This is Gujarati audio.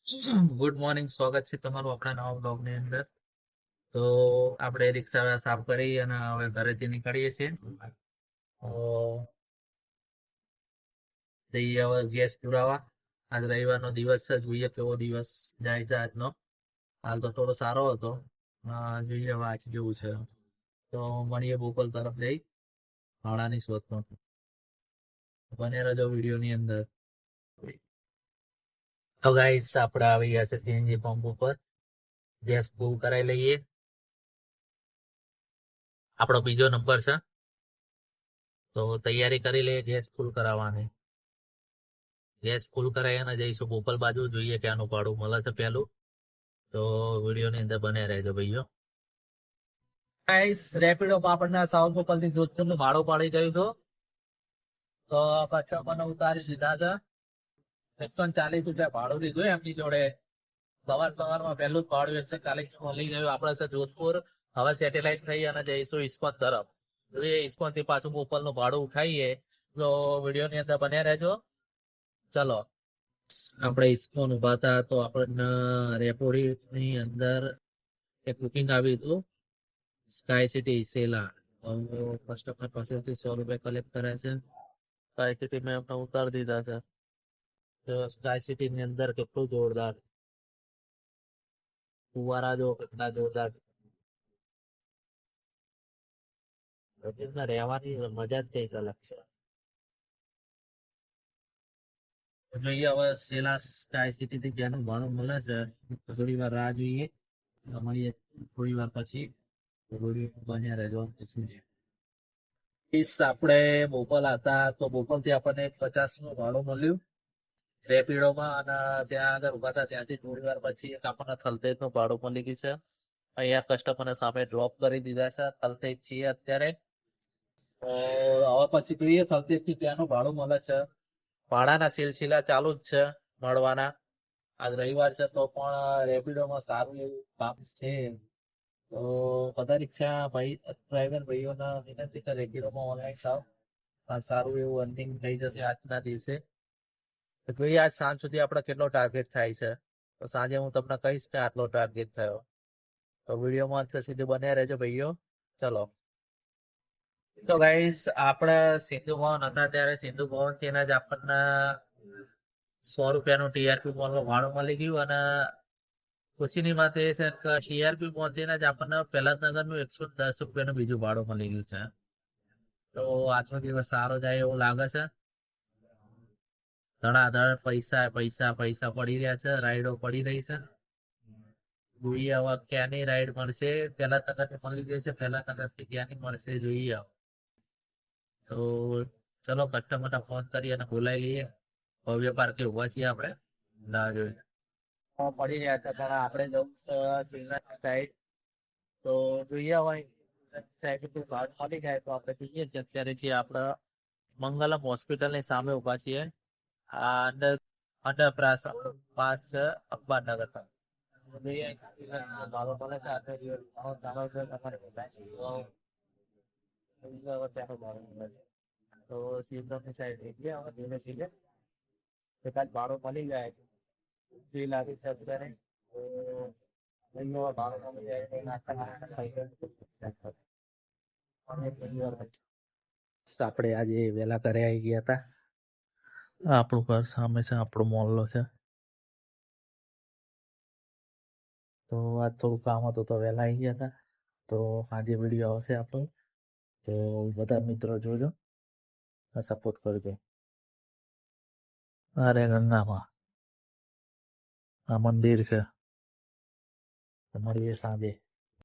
ગુડ મોર્નિંગ, સ્વાગત છે તમારું આપણા નવા બ્લોગની અંદર. તો આપણે રિક્ષા સાફ કરી અને હવે ઘરેથી નીકળીએ છીએ. તો જઈએ હવે ગેસ પુરાવા. આજ રવિવારનો દિવસ છે, જોઈએ કેવો દિવસ જાય છે આજનો. હાલ તો થોડો સારો હતો, જોઈએ હવે આજ કેવું છે. તો મળીએ બોપલ તરફ જઈ ભાડાની શોધમાં. બને રહેજો વિડીયોની અંદર. તો ગાઈસ આપણે આવી ગયા છે સીએનજી પંપ ઉપર. ગેસ ફૂલ કરાવી લઈએ. આપણો બીજો નંબર છે, તો તૈયારી કરી લઈએ ગેસ ફૂલ કરાવવાની. ગેસ ફૂલ કરાવી અને જઈશું બોપલ બાજુ, જોઈએ ક્યાંનું ભાડું મળે છે પેલું. તો વિડીયોની અંદર બને રહેજો ભાઈઓ. ગાઈસ રેપિડોમાં આપણને સાઉથ બોપલ થી જોધપુરનું ભાડું પડી ગયું હતું. તો પાછા મને ઉતારી દીધા છે. 140 રૂપિયા ભાડું લીધું એમની જોડે. સવારમાં પહેલું જ ભાડું 140 મળી ગયું આપણે છે જોધપુર. હવે સેટેલાઇટ થઈ અને જઈશું ઇસ્કોન તરફ. જોઈએ ઇસ્કોન થી પાછું બોપલ નું ભાડું ઉઠાઈએ. તો વિડીયોની અંદર બન્યા રહેજો. ચલો, આપણે ઇસ્કોન ઉભા હતા તો આપણને રેપોડી ની અંદર એક બુકિંગ આવ્યું હતું, સ્કાય સિટી સેલા. કસ્ટમર પાસેથી 100 રૂપિયા કલેક્ટ કરે છે. સ્કાય સિટી મેં એમને ઉતારી દીધા છે. તો સ્કાય સિટી ની અંદર કેટલું જોરદાર ફુવારા, જો કેટલા જોરદાર. રહેવાની મજા જ કઈક અલગ છે. જોઈએ હવે સેલા સ્કાય સિટી થી ક્યાંનું ભાડું મળે છે. થોડી વાર રાહ જોઈએ, મળીએ થોડી વાર પછી. બન્યા રહેજો. આપણે બોપલ હતા તો બોપલ થી આપણને 50 નું ભાડું મળ્યું રેપિડોમાં, અને ત્યાં આગળ ઉભા હતા ત્યાંથી થોડી વાર પછી એક આપણને થલતેજ નું ભાડું મળી ગયું છે. અહીંયા કસ્ટમરને સામે ડ્રોપ કરી દીધા છે. થલતેજ છીએ અત્યારે. તો હવે પછી જોઈએ થલતેજ થી ત્યાંનું ભાડું મળે છે. ભાડાના સિલસિલા ચાલુ જ છે મળવાના. આજ રવિવાર છે તો પણ રેપિડોમાં સારું એવું કામ છે. તો બધા રિક્ષા ભાઈ ડ્રાઈવર ભાઈઓને વિનંતી કે રેપિડોમાં ઓનલાઈન થાવ. સારું એવું અર્નિંગ થઈ જશે આજના દિવસે. તો જોઈએ આજ સાંજ સુધી આપણે કેટલો ટાર્ગેટ થાય છે. તો સાંજે હું તમને કહીશ કે આટલો ટાર્ગેટ થયો. તો વિડીયોમાં અંત સુધી બન્યા રહેજો ભાઈઓ. ચલો, તો ગાઈસ આપણે સિંધુ ભવન હતા ત્યારે સિંધુ ભવન થી જ આપણને 100 રૂપિયાનું ટીઆરપી મોલ નું ભાડું મળી ગયું. અને ખુશીની વાત એ છે કે ટીઆરપી પહોંચીને જ આપણને પહેલાનગર નું 110 રૂપિયાનું બીજું ભાડું મળી ગયું છે. તો આજનો દિવસ સારો જાય એવું લાગે છે. ધડાધડ પૈસા પૈસા પૈસા પડી રહ્યા છે, રાઈડો પડી રહી છે. જોઈએ હવે ક્યાંની રાઈડ મળશે. પહેલાનગર ની મળી ગઈ છે, પહેલાનગર થી ક્યાંની મળશે જોઈએ. તો ચલો કસ્ટમરને ફોન કરી અને બોલાવી લઈએ. ભવ્ય પાર્કે ઉભા છીએ આપણે, ના જોઈએ પડી રહ્યા છે પણ આપણે જવું સાઈડ. તો જોઈએ હવે સાહેબ ભાડ મળી જાય તો આપણે જઈએ છીએ. અત્યારે જે આપણે મંગલમ હોસ્પિટલ ની સામે ઉભા છીએ. આ અંડર પાસ છે અખબારનગર. તો સિંધમ ની સાઈડ ધીમે ધીમે એકાદ ભાડો મળી જાય. ફ્રી લાગી છે અત્યારે. આપણે આજે વેલા ઘરે આવી ગયા હતા. આપણું ઘર સામે છે, આપણો મોહલ્લો છે. તો આજ થોડું કામ હતું તો વહેલા આવી ગયા હતા. તો આજે વિડીયો આવશે આપણો, તો બધા મિત્રો જોજો, સપોર્ટ કરજો. અરે ગંગામાં આ મંદિર છે. મળીએ સાંજે.